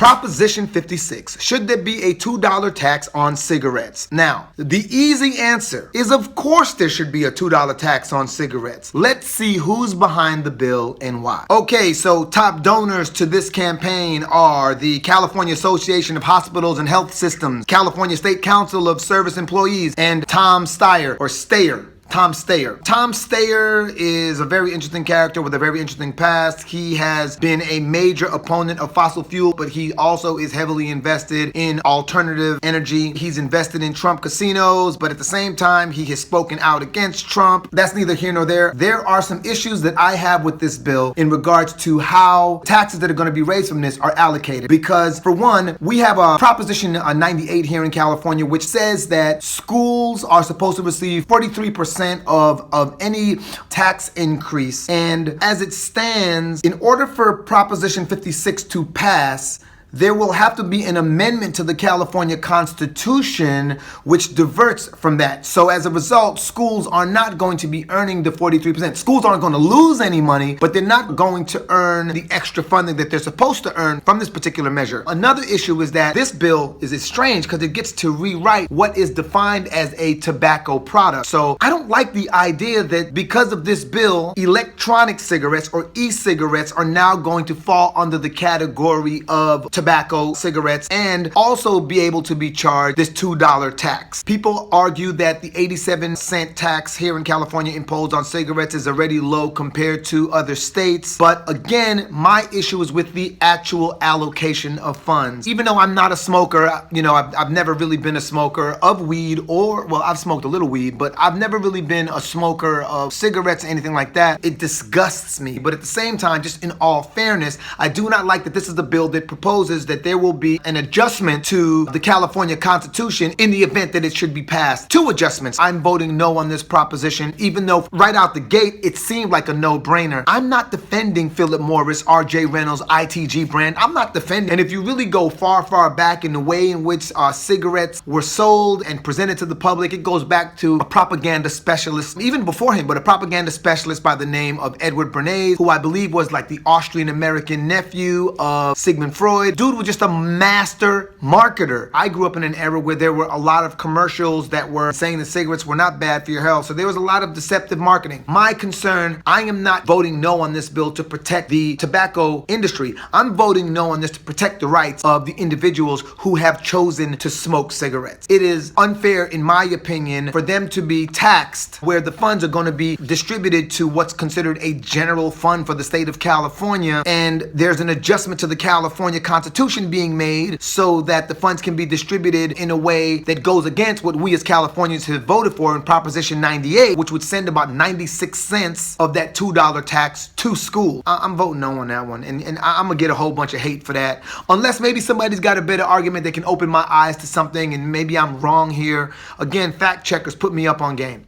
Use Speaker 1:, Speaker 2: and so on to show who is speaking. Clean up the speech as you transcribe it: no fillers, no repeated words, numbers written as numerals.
Speaker 1: Proposition 56. Should there be a $2 tax on cigarettes? Now, the easy answer is of course there should be a $2 tax on cigarettes. Let's see who's behind the bill and why. Okay, so top donors to this campaign are the California Association of Hospitals and Health Systems, California State Council of Service Employees, and Tom Steyer, or Stayer. Tom Stayer. Tom Stayer is a very interesting character with a very interesting past. He has been a major opponent of fossil fuel, but he also is heavily invested in alternative energy. He's invested in Trump casinos, but at the same time, he has spoken out against Trump. That's neither here nor there. There are some issues that I have with this bill in regards to how taxes that are going to be raised from this are allocated. Because for one, we have a Proposition 98 here in California, which says that schools are supposed to receive 43% of any tax increase. And as it stands, in order for Proposition 56 to pass, there will have to be an amendment to the California Constitution which diverts from that. So as a result, schools are not going to be earning the 43%. Schools aren't going to lose any money, but they're not going to earn the extra funding that they're supposed to earn from this particular measure. Another issue is that this bill is strange because it gets to rewrite what is defined as a tobacco product. So I don't like the idea that because of this bill, electronic cigarettes or e-cigarettes are now going to fall under the category of tobacco cigarettes and also be able to be charged this $2 tax. People argue that the 87-cent tax here in California imposed on cigarettes is already low compared to other states. But again, my issue is with the actual allocation of funds. Even though I'm not a smoker, I've never really been a smoker of weed I've smoked a little weed, but I've never really been a smoker of cigarettes or anything like that. It disgusts me. But at the same time, just in all fairness, I do not like that this is a bill that proposes that there will be an adjustment to the California Constitution in the event that it should be passed. Two adjustments. I'm voting no on this proposition, even though right out the gate, it seemed like a no-brainer. I'm not defending Philip Morris, R.J. Reynolds, ITG brand. I'm not defending. And if you really go far, far back in the way in which cigarettes were sold and presented to the public, it goes back to a propaganda specialist, even before him, but a propaganda specialist by the name of Edward Bernays, who I believe was like the Austrian-American nephew of Sigmund Freud. Dude was just a master marketer. I grew up in an era where there were a lot of commercials that were saying that cigarettes were not bad for your health. So there was a lot of deceptive marketing. My concern, I am not voting no on this bill to protect the tobacco industry. I'm voting no on this to protect the rights of the individuals who have chosen to smoke cigarettes. It is unfair, in my opinion, for them to be taxed where the funds are going to be distributed to what's considered a general fund for the state of California. And there's an adjustment to the California Constitution being made so that the funds can be distributed in a way that goes against what we as Californians have voted for in Proposition 98, which would send about 96 cents of that $2 tax to school. I'm voting no on that one, and I'm gonna get a whole bunch of hate for that, unless maybe somebody's got a better argument that can open my eyes to something, and maybe I'm wrong here. Again, fact checkers, put me up on game.